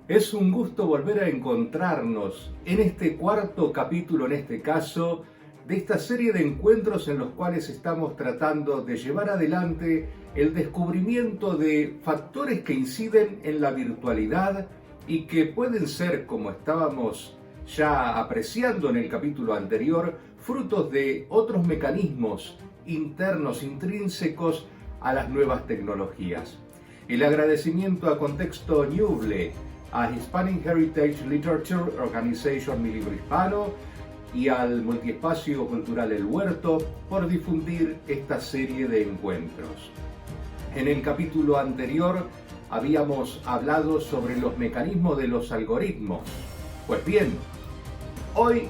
Es un gusto volver a encontrarnos en este cuarto capítulo, en este caso, de esta serie de encuentros en los cuales estamos tratando de llevar adelante el descubrimiento de factores que inciden en la virtualidad y que pueden ser, como estábamos ya apreciando en el capítulo anterior, frutos de otros mecanismos internos, intrínsecos a las nuevas tecnologías. El agradecimiento a Contexto Ñuble, a Hispanic Heritage Literature Organization Mi Libro Hispano y al Multiespacio Cultural El Huerto por difundir esta serie de encuentros. En el capítulo anterior habíamos hablado sobre los mecanismos de los algoritmos. Pues bien, hoy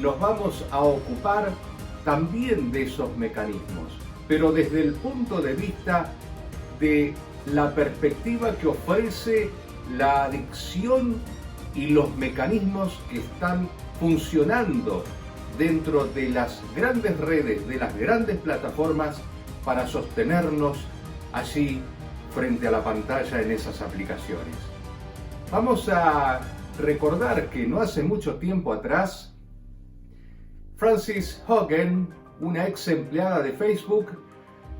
nos vamos a ocupar también de esos mecanismos, pero desde el punto de vista de la perspectiva que ofrece la adicción y los mecanismos que están funcionando dentro de las grandes redes, de las grandes plataformas para sostenernos allí frente a la pantalla en esas aplicaciones. Vamos a recordar que no hace mucho tiempo atrás, Frances Haugen, una ex empleada de Facebook,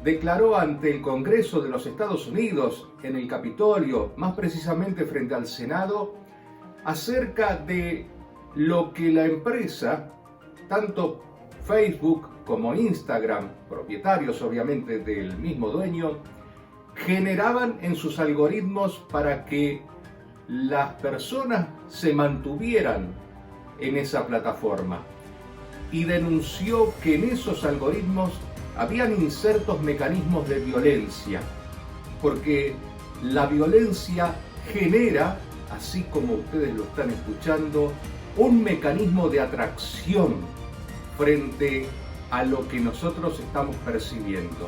declaró ante el Congreso de los Estados Unidos, en el Capitolio, más precisamente frente al Senado, acerca de lo que la empresa, tanto Facebook como Instagram, propietarios obviamente del mismo dueño, generaban en sus algoritmos para que las personas se mantuvieran en esa plataforma. Y denunció que en esos algoritmos habían insertos mecanismos de violencia, porque la violencia genera, así como ustedes lo están escuchando, un mecanismo de atracción frente a lo que nosotros estamos percibiendo.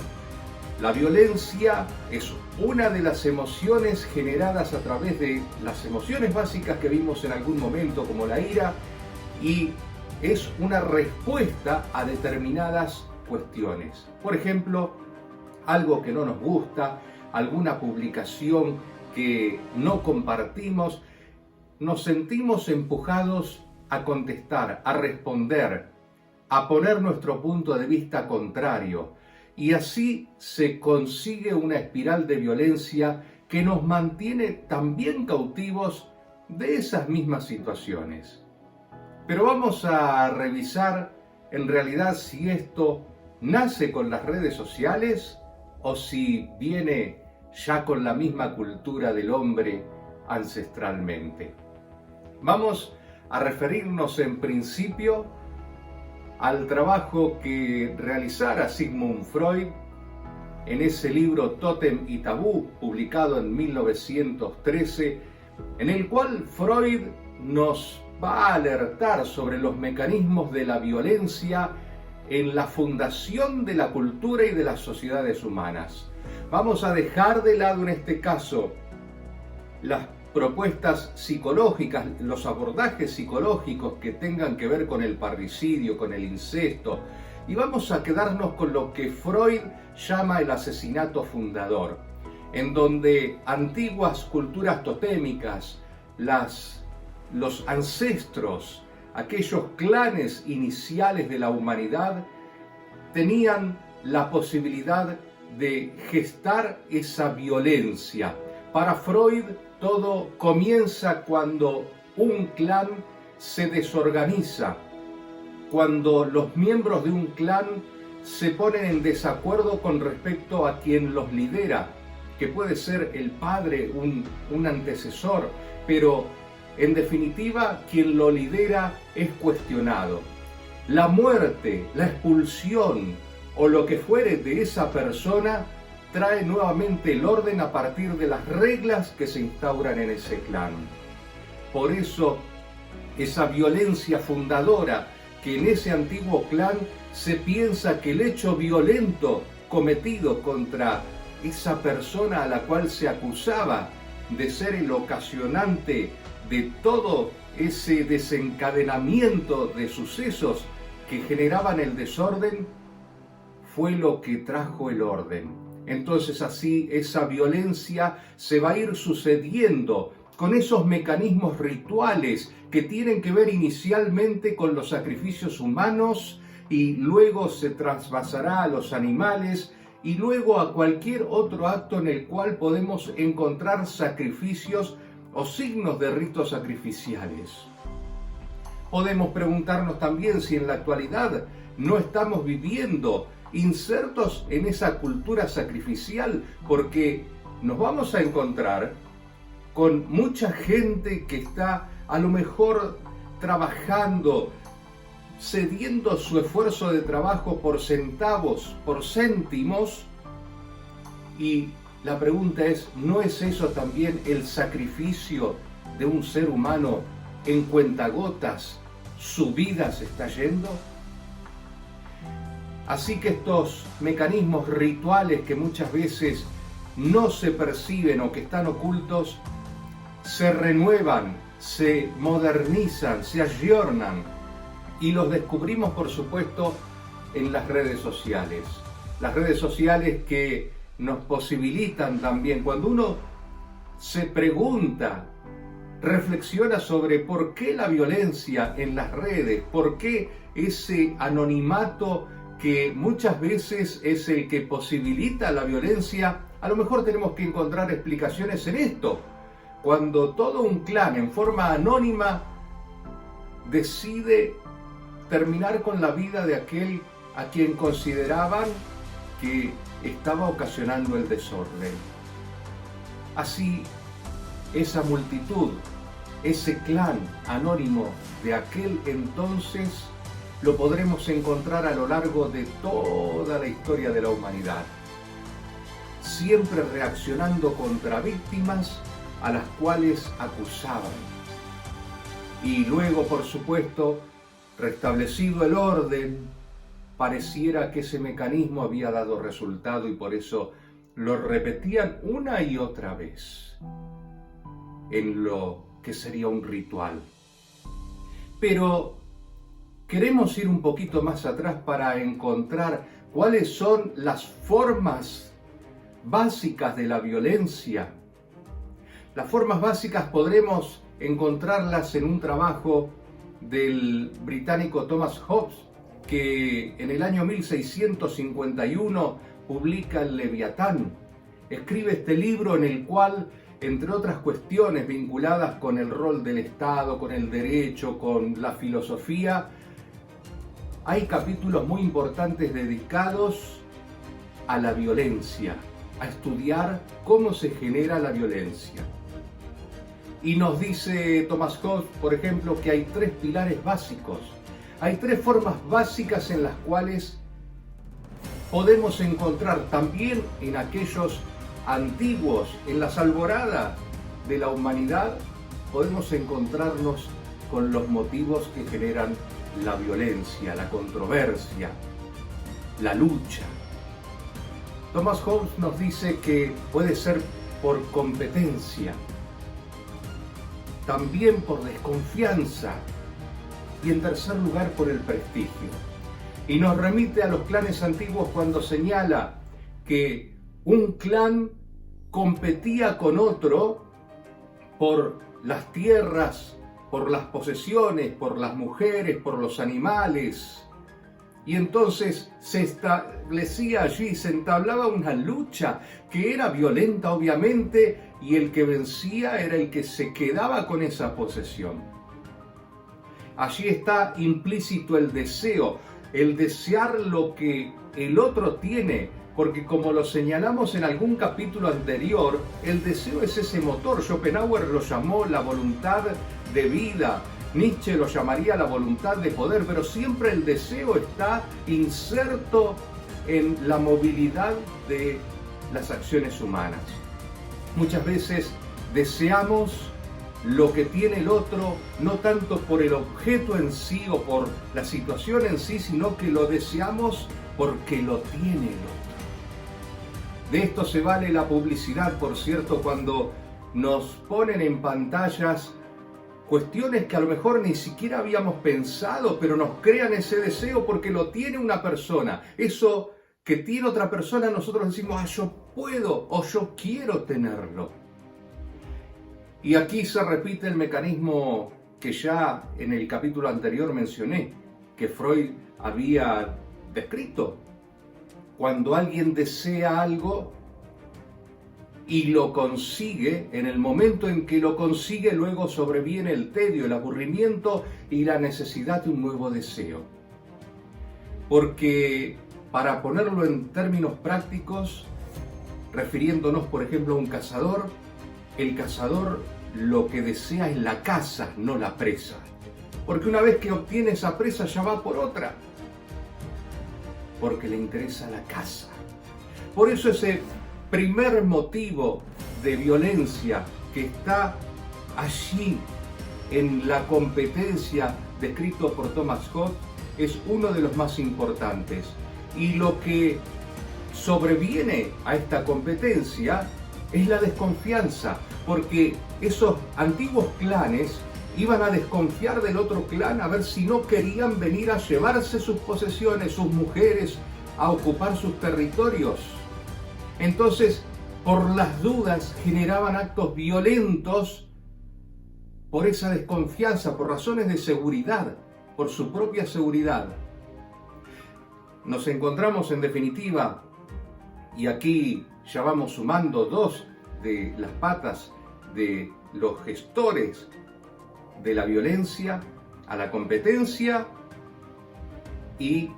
La violencia es una de las emociones generadas a través de las emociones básicas que vimos en algún momento, como la ira, y es una respuesta a determinadas cuestiones. Por ejemplo, algo que no nos gusta, alguna publicación que no compartimos, nos sentimos empujados a contestar, a responder, a poner nuestro punto de vista contrario. Y así se consigue una espiral de violencia que nos mantiene también cautivos de esas mismas situaciones. Pero vamos a revisar en realidad si esto nace con las redes sociales o si viene ya con la misma cultura del hombre ancestralmente. Vamos a referirnos en principio al trabajo que realizara Sigmund Freud en ese libro Tótem y Tabú, publicado en 1913, en el cual Freud nos va a alertar sobre los mecanismos de la violencia en la fundación de la cultura y de las sociedades humanas. Vamos a dejar de lado en este caso las propuestas psicológicas, los abordajes psicológicos que tengan que ver con el parricidio, con el incesto, y vamos a quedarnos con lo que Freud llama el asesinato fundador, en donde antiguas culturas totémicas, los ancestros, aquellos clanes iniciales de la humanidad, tenían la posibilidad de gestar esa violencia. Para Freud, todo comienza cuando un clan se desorganiza, cuando los miembros de un clan se ponen en desacuerdo con respecto a quien los lidera, que puede ser el padre, un antecesor, pero en definitiva quien lo lidera es cuestionado. La muerte, la expulsión o lo que fuere de esa persona trae nuevamente el orden a partir de las reglas que se instauran en ese clan. Por eso, esa violencia fundadora que en ese antiguo clan se piensa que el hecho violento cometido contra esa persona a la cual se acusaba de ser el ocasionante de todo ese desencadenamiento de sucesos que generaban el desorden, fue lo que trajo el orden. Entonces así esa violencia se va a ir sucediendo con esos mecanismos rituales que tienen que ver inicialmente con los sacrificios humanos y luego se traspasará a los animales y luego a cualquier otro acto en el cual podemos encontrar sacrificios o signos de ritos sacrificiales. Podemos preguntarnos también si en la actualidad no estamos viviendo insertos en esa cultura sacrificial, porque nos vamos a encontrar con mucha gente que está a lo mejor trabajando, cediendo su esfuerzo de trabajo por centavos, por céntimos, y la pregunta es, ¿no es eso también el sacrificio de un ser humano en cuentagotas? ¿Su vida se está yendo? Así que estos mecanismos rituales que muchas veces no se perciben o que están ocultos, se renuevan, se modernizan, se ayornan y los descubrimos, por supuesto, en las redes sociales. Las redes sociales que nos posibilitan también, cuando uno se pregunta, reflexiona sobre por qué la violencia en las redes, por qué ese anonimato que muchas veces es el que posibilita la violencia, a lo mejor tenemos que encontrar explicaciones en esto. Cuando todo un clan en forma anónima decide terminar con la vida de aquel a quien consideraban que estaba ocasionando el desorden. Así, esa multitud, ese clan anónimo de aquel entonces, lo podremos encontrar a lo largo de toda la historia de la humanidad, siempre reaccionando contra víctimas a las cuales acusaban. Y luego, por supuesto, restablecido el orden, pareciera que ese mecanismo había dado resultado y por eso lo repetían una y otra vez en lo que sería un ritual. Pero queremos ir un poquito más atrás para encontrar cuáles son las formas básicas de la violencia. Las formas básicas podremos encontrarlas en un trabajo del británico Thomas Hobbes, que en el año 1651 publica el Leviatán. Escribe este libro en el cual, entre otras cuestiones vinculadas con el rol del Estado, con el derecho, con la filosofía, hay capítulos muy importantes dedicados a la violencia, a estudiar cómo se genera la violencia. Y nos dice Thomas Hobbes, por ejemplo, que hay 3 pilares básicos. Hay 3 formas básicas en las cuales podemos encontrar también en aquellos antiguos, en las alboradas de la humanidad, podemos encontrarnos con los motivos que generan la violencia, la controversia, la lucha. Thomas Hobbes nos dice que puede ser por competencia, también por desconfianza y en tercer lugar por el prestigio. Y nos remite a los clanes antiguos cuando señala que un clan competía con otro por las tierras, por las posesiones, por las mujeres, por los animales. Y entonces se establecía allí, se entablaba una lucha que era violenta obviamente, y el que vencía era el que se quedaba con esa posesión. Allí está implícito el deseo, el desear lo que el otro tiene, porque como lo señalamos en algún capítulo anterior, el deseo es ese motor. Schopenhauer lo llamó la voluntad de vida, Nietzsche lo llamaría la voluntad de poder, pero siempre el deseo está inserto en la movilidad de las acciones humanas. Muchas veces deseamos lo que tiene el otro, no tanto por el objeto en sí o por la situación en sí, sino que lo deseamos porque lo tiene el otro. De esto se vale la publicidad, por cierto, cuando nos ponen en pantallas cuestiones que a lo mejor ni siquiera habíamos pensado, pero nos crean ese deseo porque lo tiene una persona. Eso que tiene otra persona, nosotros decimos, yo puedo o yo quiero tenerlo. Y aquí se repite el mecanismo que ya en el capítulo anterior mencioné, que Freud había descrito. Cuando alguien desea algo y lo consigue, en el momento en que lo consigue, luego sobreviene el tedio, el aburrimiento y la necesidad de un nuevo deseo. Porque, para ponerlo en términos prácticos, refiriéndonos por ejemplo a un cazador, el cazador lo que desea es la caza, no la presa. Porque una vez que obtiene esa presa ya va por otra. Porque le interesa la caza. Por eso ese primer motivo de violencia que está allí en la competencia descrito por Thomas Hobbes es uno de los más importantes. Y lo que sobreviene a esta competencia es la desconfianza, porque esos antiguos clanes iban a desconfiar del otro clan a ver si no querían venir a llevarse sus posesiones, sus mujeres, a ocupar sus territorios. Entonces, por las dudas, generaban actos violentos por esa desconfianza, por razones de seguridad, por su propia seguridad. Nos encontramos en definitiva, y aquí ya vamos sumando dos de las patas de los gestores de la violencia, a la competencia y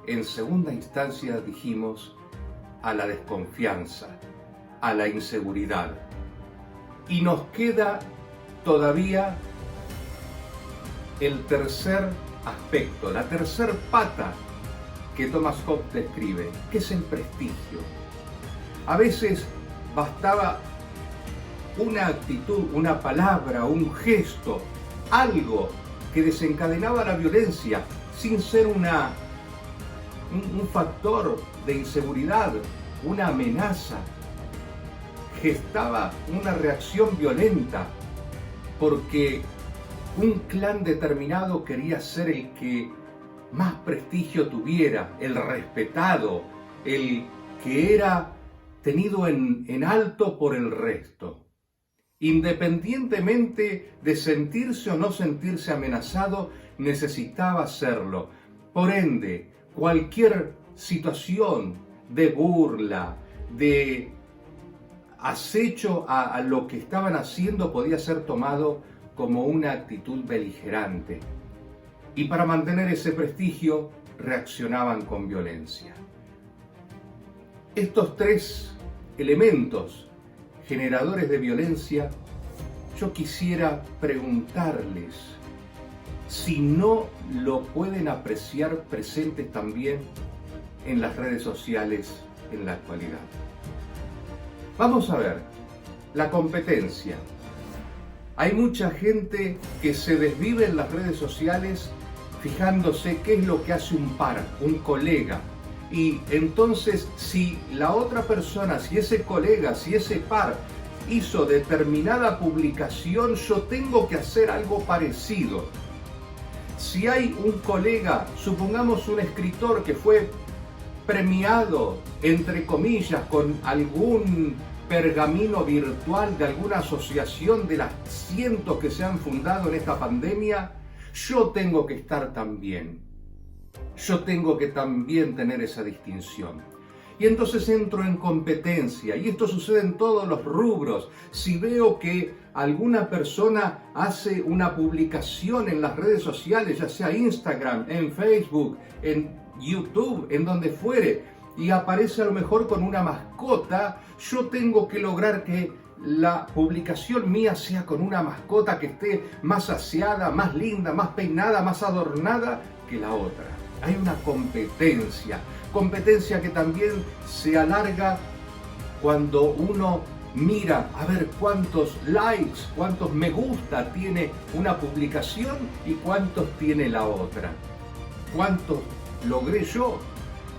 en segunda instancia dijimos a la desconfianza, a la inseguridad. Y nos queda todavía el tercer aspecto, la tercer pata que Thomas Hobbes describe, que es el prestigio. A veces bastaba una actitud, una palabra, un gesto, algo que desencadenaba la violencia sin ser un factor de inseguridad, una amenaza. Gestaba una reacción violenta porque un clan determinado quería ser el que más prestigio tuviera, el respetado, el que era tenido en alto por el resto. Independientemente de sentirse o no sentirse amenazado, necesitaba hacerlo. Por ende, cualquier situación de burla, de acecho a lo que estaban haciendo podía ser tomado como una actitud beligerante. Y para mantener ese prestigio, reaccionaban con violencia. Estos tres elementos generadores de violencia, yo quisiera preguntarles si no lo pueden apreciar presentes también en las redes sociales en la actualidad. Vamos a ver, la competencia. Hay mucha gente que se desvive en las redes sociales fijándose qué es lo que hace un par, un colega. Y entonces, si la otra persona, si ese colega, si ese par hizo determinada publicación, yo tengo que hacer algo parecido. Si hay un colega, supongamos un escritor que fue premiado, entre comillas, con algún pergamino virtual de alguna asociación de las cientos que se han fundado en esta pandemia, yo tengo que estar también. Yo tengo que también tener esa distinción. Y entonces entro en competencia, y esto sucede en todos los rubros. Si veo que alguna persona hace una publicación en las redes sociales, ya sea Instagram, en Facebook, en YouTube, en donde fuere, y aparece a lo mejor con una mascota, yo tengo que lograr que la publicación mía sea con una mascota que esté más aseada, más linda, más peinada, más adornada que la otra. Hay una competencia que también se alarga cuando uno mira a ver cuántos likes, cuántos me gusta tiene una publicación y cuántos tiene la otra. ¿Cuántos logré yo?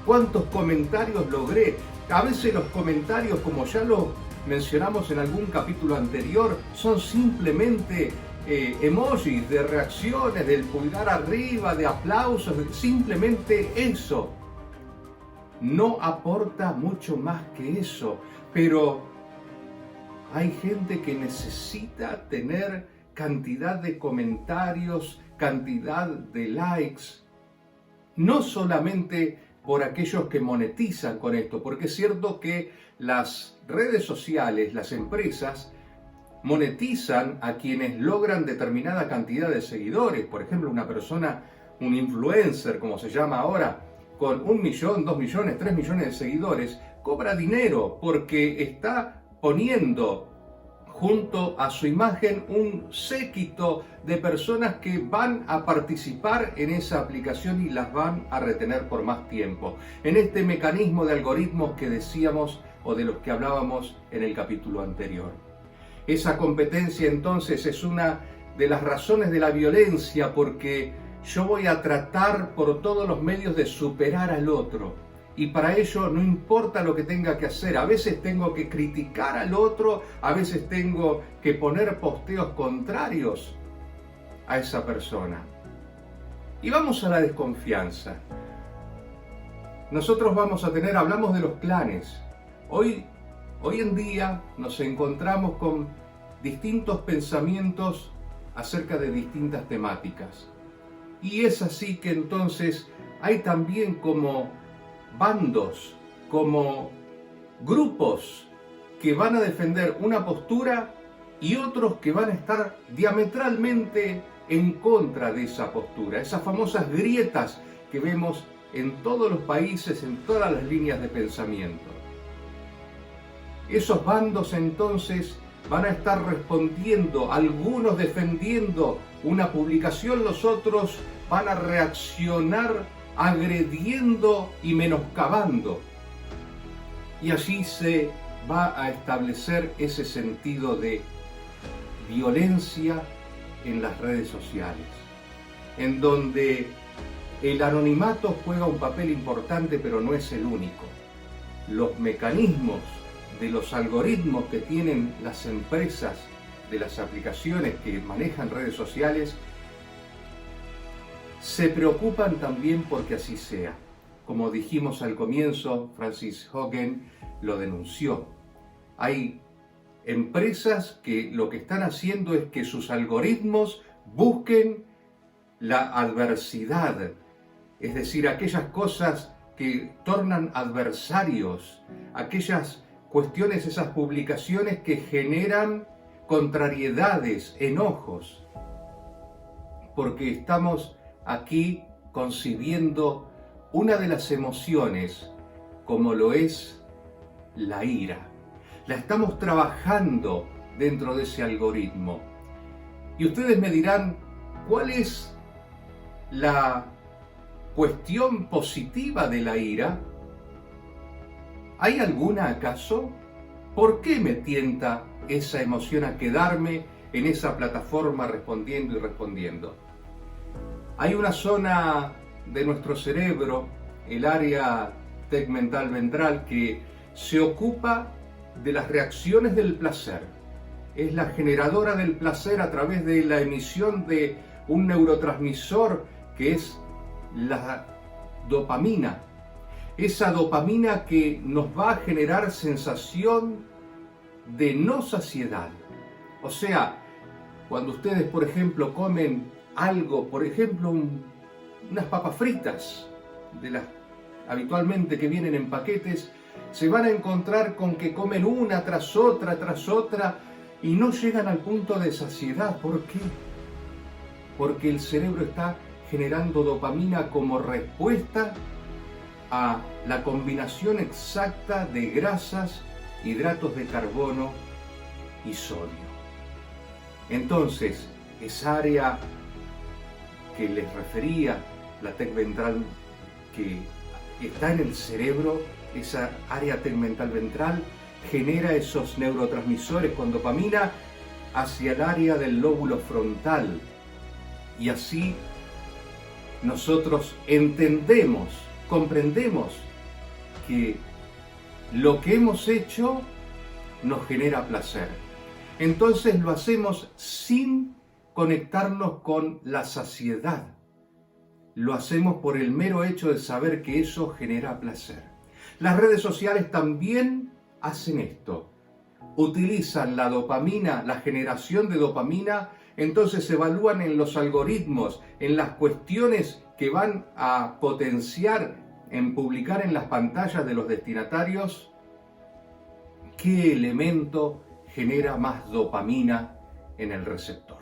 ¿Cuántos comentarios logré? A veces los comentarios, como ya lo mencionamos en algún capítulo anterior, son simplemente emojis de reacciones, del pulgar arriba, de aplausos, simplemente eso. No aporta mucho más que eso, pero hay gente que necesita tener cantidad de comentarios, cantidad de likes, no solamente por aquellos que monetizan con esto, porque es cierto que las redes sociales, las empresas, monetizan a quienes logran determinada cantidad de seguidores. Por ejemplo, una persona, un influencer, como se llama ahora, con 1 millón, 2 millones, 3 millones de seguidores, cobra dinero porque está poniendo junto a su imagen un séquito de personas que van a participar en esa aplicación y las van a retener por más tiempo. En este mecanismo de algoritmos que decíamos o de los que hablábamos en el capítulo anterior. Esa competencia entonces es una de las razones de la violencia, porque yo voy a tratar por todos los medios de superar al otro. Y para ello no importa lo que tenga que hacer. A veces tengo que criticar al otro, a veces tengo que poner posteos contrarios a esa persona. Y vamos a la desconfianza. Nosotros hablamos de los clanes. Hoy en día nos encontramos con distintos pensamientos acerca de distintas temáticas. Y es así que entonces hay también como bandos, como grupos que van a defender una postura y otros que van a estar diametralmente en contra de esa postura. Esas famosas grietas que vemos en todos los países, en todas las líneas de pensamiento. Esos bandos entonces van a estar respondiendo, algunos defendiendo una publicación, los otros van a reaccionar agrediendo y menoscabando. Y allí se va a establecer ese sentido de violencia en las redes sociales, en donde el anonimato juega un papel importante, pero no es el único. Los mecanismos de los algoritmos que tienen las empresas de las aplicaciones que manejan redes sociales se preocupan también porque así sea. Como dijimos al comienzo, Frances Haugen lo denunció. Hay empresas que lo que están haciendo es que sus algoritmos busquen la adversidad, es decir, aquellas cosas que tornan adversarios, aquellas cuestiones, esas publicaciones que generan contrariedades, enojos, porque estamos aquí concibiendo una de las emociones como lo es la ira. La estamos trabajando dentro de ese algoritmo. Y ustedes me dirán, ¿cuál es la cuestión positiva de la ira? ¿Hay alguna acaso? ¿Por qué me tienta esa emoción a quedarme en esa plataforma respondiendo y respondiendo? Hay una zona de nuestro cerebro, el área tegmental ventral, que se ocupa de las reacciones del placer. Es la generadora del placer a través de la emisión de un neurotransmisor que es la dopamina. Esa dopamina que nos va a generar sensación de no saciedad. O sea, cuando ustedes, por ejemplo, comen algo, por ejemplo, unas papas fritas, de las habitualmente que vienen en paquetes, se van a encontrar con que comen una tras otra, y no llegan al punto de saciedad. ¿Por qué? Porque el cerebro está generando dopamina como respuesta a la combinación exacta de grasas, hidratos de carbono y sodio. Entonces, esa área que les refería, la tegmentral, que está en el cerebro, esa área tegmental ventral, genera esos neurotransmisores con dopamina hacia el área del lóbulo frontal. Y así nosotros entendemos, comprendemos que lo que hemos hecho nos genera placer. Entonces lo hacemos sin conectarnos con la saciedad. Lo hacemos por el mero hecho de saber que eso genera placer. Las redes sociales también hacen esto. utilizan la dopamina, la generación de dopamina, entonces se evalúan en los algoritmos, en las cuestiones que van a potenciar en publicar en las pantallas de los destinatarios qué elemento genera más dopamina en el receptor.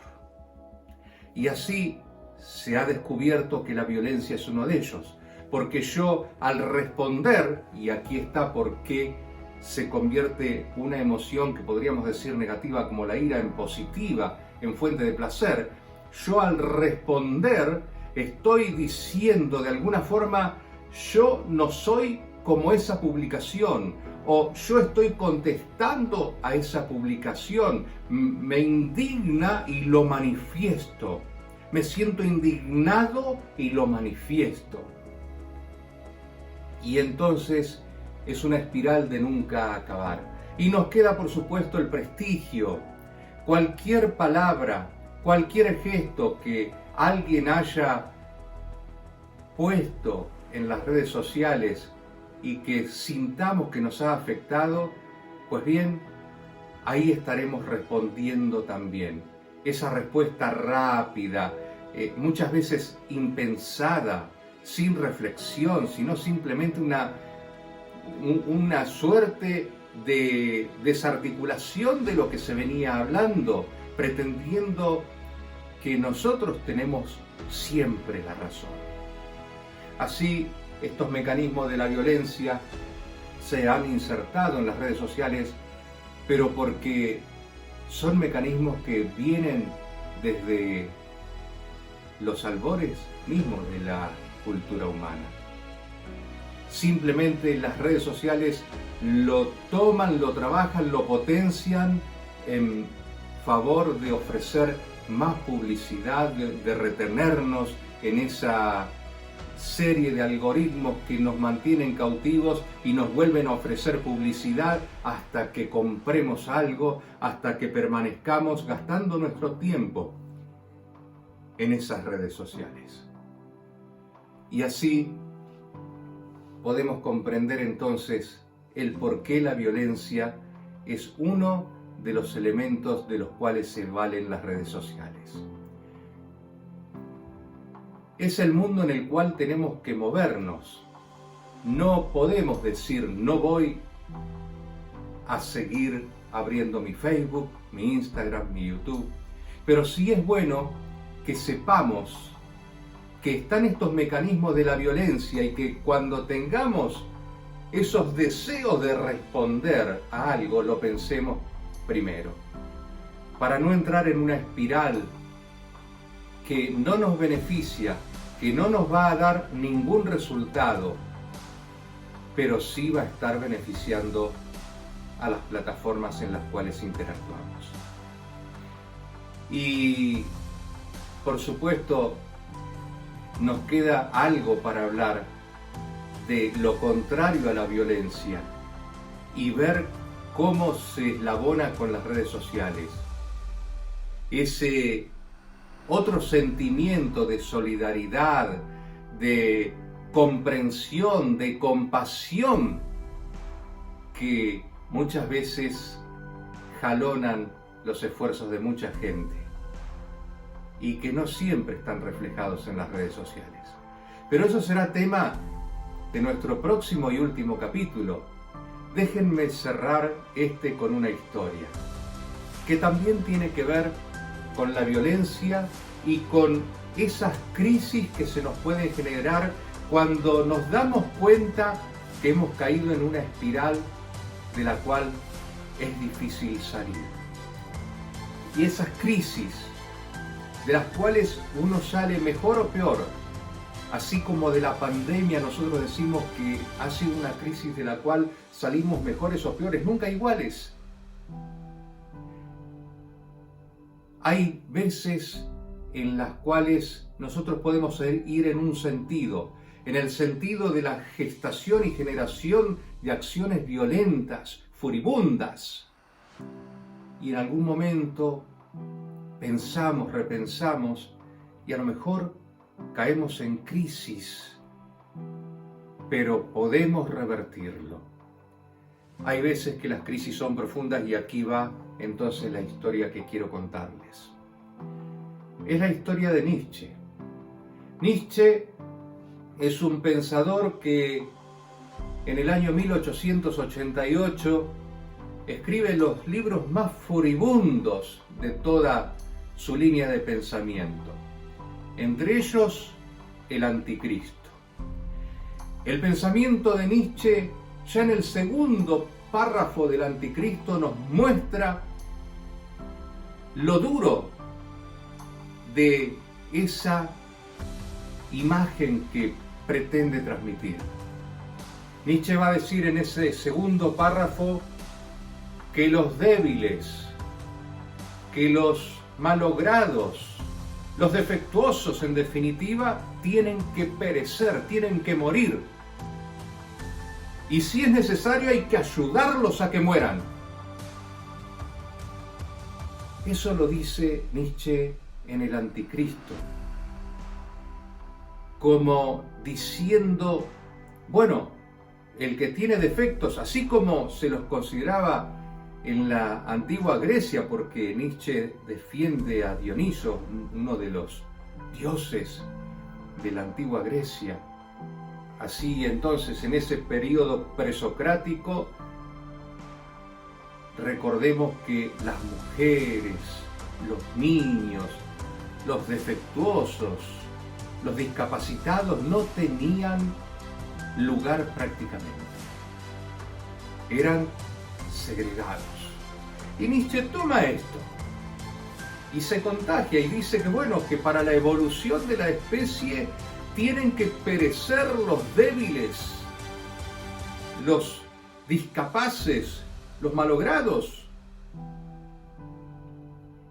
Y así se ha descubierto que la violencia es uno de ellos, porque yo al responder, y aquí está por qué se convierte una emoción que podríamos decir negativa como la ira en positiva, en fuente de placer, yo al responder estoy diciendo de alguna forma, yo no soy como esa publicación, o yo estoy contestando a esa publicación, me indigna y lo manifiesto, me siento indignado y lo manifiesto. Y entonces es una espiral de nunca acabar. Y nos queda, por supuesto, el prestigio. Cualquier palabra, cualquier gesto que alguien haya puesto en las redes sociales y que sintamos que nos ha afectado, pues bien, ahí estaremos respondiendo también. Esa respuesta rápida, muchas veces impensada, sin reflexión, sino simplemente una suerte de desarticulación de lo que se venía hablando, pretendiendo que nosotros tenemos siempre la razón. Así, estos mecanismos de la violencia se han insertado en las redes sociales, pero porque son mecanismos que vienen desde los albores mismos de la cultura humana. Simplemente las redes sociales lo toman, lo trabajan, lo potencian en favor de ofrecer más publicidad, de retenernos en esa serie de algoritmos que nos mantienen cautivos y nos vuelven a ofrecer publicidad hasta que compremos algo, hasta que permanezcamos gastando nuestro tiempo en esas redes sociales. Y así podemos comprender entonces el por qué la violencia es uno de los elementos de los cuales se valen las redes sociales. Es el mundo en el cual tenemos que movernos. No podemos decir, no voy a seguir abriendo mi Facebook, mi Instagram, mi YouTube, pero sí es bueno que sepamos que están estos mecanismos de la violencia y que cuando tengamos esos deseos de responder a algo, lo pensemos primero, para no entrar en una espiral que no nos beneficia, que no nos va a dar ningún resultado, pero sí va a estar beneficiando a las plataformas en las cuales interactuamos. Y, por supuesto, nos queda algo para hablar de lo contrario a la violencia y ver cómo se eslabona con las redes sociales ese otro sentimiento de solidaridad, de comprensión, de compasión que muchas veces jalonan los esfuerzos de mucha gente y que no siempre están reflejados en las redes sociales. Pero eso será tema de nuestro próximo y último capítulo. Déjenme cerrar con una historia que también tiene que ver con la violencia y con esas crisis que se nos pueden generar cuando nos damos cuenta que hemos caído en una espiral de la cual es difícil salir. Y esas crisis de las cuales uno sale mejor o peor, así como de la pandemia nosotros decimos que ha sido una crisis de la cual salimos mejores o peores, nunca iguales. Hay veces en las cuales nosotros podemos ir en un sentido, en el sentido de la gestación y generación de acciones violentas, furibundas. Y en algún momento pensamos, repensamos y a lo mejor caemos en crisis, pero podemos revertirlo. hay veces que las crisis son profundas y aquí va entonces la historia que quiero contarles. Es la historia de Nietzsche. Nietzsche es un pensador que en el año 1888 escribe los libros más furibundos de toda su línea de pensamiento, entre ellos el Anticristo. El pensamiento de Nietzsche, ya en el segundo párrafo del Anticristo, nos muestra lo duro de esa imagen que pretende transmitir. Nietzsche va a decir en ese segundo párrafo que los débiles, que los malogrados, los defectuosos en definitiva, tienen que perecer, tienen que morir. Y si es necesario hay que ayudarlos a que mueran. Eso lo dice Nietzsche en el Anticristo, como diciendo, bueno, el que tiene defectos, así como se los consideraba en la antigua Grecia, porque Nietzsche defiende a Dioniso, uno de los dioses de la antigua Grecia. Así entonces, en ese periodo presocrático, recordemos que las mujeres, los niños, los defectuosos, los discapacitados no tenían lugar prácticamente. Eran segregados. Y Nietzsche toma esto y se contagia y dice que bueno, que para la evolución de la especie tienen que perecer los débiles, los discapaces, los malogrados.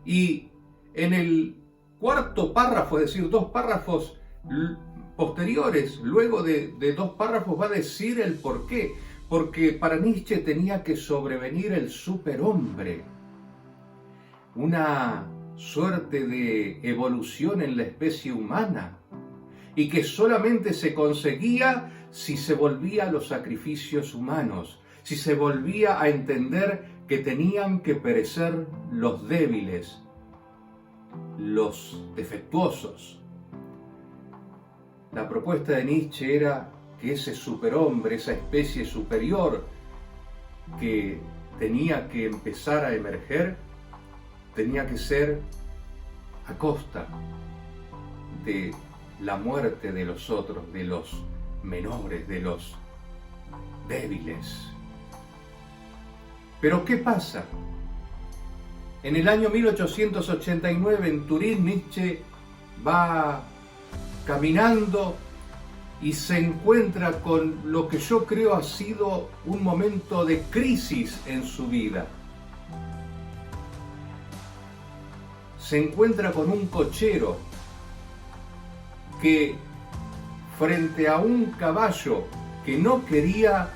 Y en el cuarto párrafo, es decir, dos párrafos posteriores, luego de dos párrafos, va a decir el por qué. Porque para Nietzsche tenía que sobrevenir el superhombre, una suerte de evolución en la especie humana, y que solamente se conseguía si se volvía a los sacrificios humanos, si se volvía a entender que tenían que perecer los débiles, los defectuosos. La propuesta de Nietzsche era que ese superhombre, esa especie superior que tenía que empezar a emerger, tenía que ser a costa de la muerte de los otros, de los menores, de los débiles. Pero ¿qué pasa? En el año 1889 en Turín, Nietzsche va caminando y se encuentra con lo que yo creo ha sido un momento de crisis en su vida. Se encuentra con un cochero que, frente a un caballo que no quería,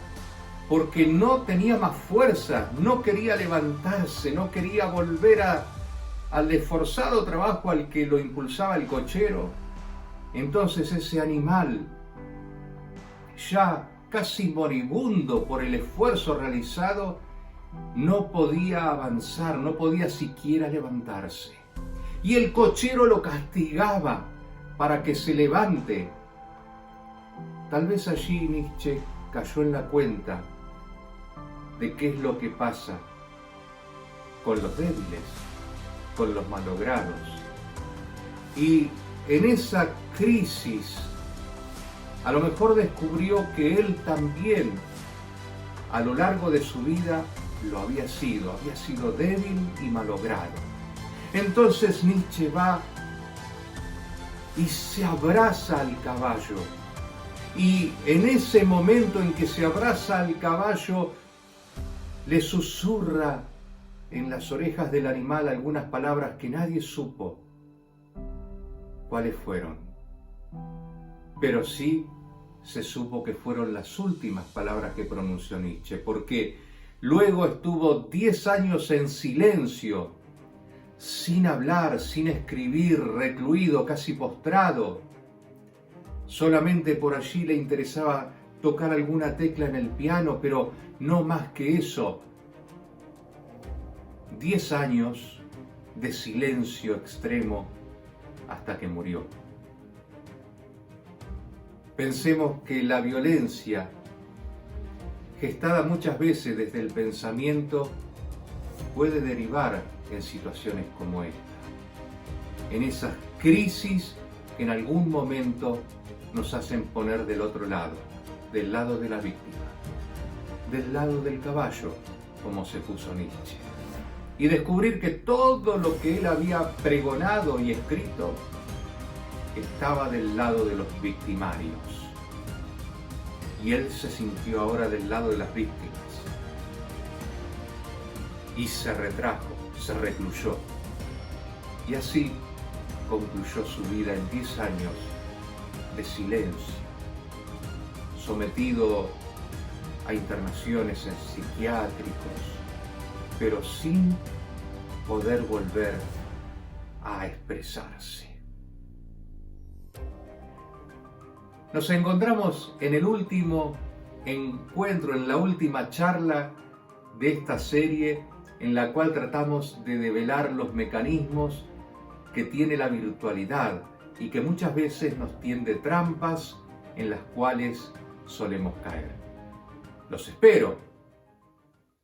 porque no tenía más fuerza, no quería levantarse, no quería volver al esforzado trabajo al que lo impulsaba el cochero, entonces ese animal, ya casi moribundo por el esfuerzo realizado, no podía avanzar, no podía siquiera levantarse. Y el cochero lo castigaba para que se levante. Tal vez allí Nietzsche cayó en la cuenta de qué es lo que pasa con los débiles, con los malogrados. Y en esa crisis, a lo mejor descubrió que él también, a lo largo de su vida, lo había sido débil y malogrado. Entonces Nietzsche va y se abraza al caballo. Y en ese momento en que se abraza al caballo, le susurra en las orejas del animal algunas palabras que nadie supo cuáles fueron. Pero sí se supo que fueron las últimas palabras que pronunció Nietzsche, porque luego estuvo 10 años en silencio, sin hablar, sin escribir, recluido, casi postrado. Solamente por allí le interesaba tocar alguna tecla en el piano, pero no más que eso. 10 años de silencio extremo hasta que murió. Pensemos que la violencia, gestada muchas veces desde el pensamiento, puede derivar en situaciones como esta, en esas crisis que en algún momento nos hacen poner del otro lado, del lado de la víctima, del lado del caballo, como se puso Nietzsche, y descubrir que todo lo que él había pregonado y escrito estaba del lado de los victimarios. Y él se sintió ahora del lado de las víctimas. Y se retrajo, se recluyó. Y así concluyó su vida en 10 años de silencio, sometido a internaciones en psiquiátricos, pero sin poder volver a expresarse. Nos encontramos en el último encuentro, en la última charla de esta serie, en la cual tratamos de develar los mecanismos que tiene la virtualidad y que muchas veces nos tiende trampas en las cuales solemos caer. Los espero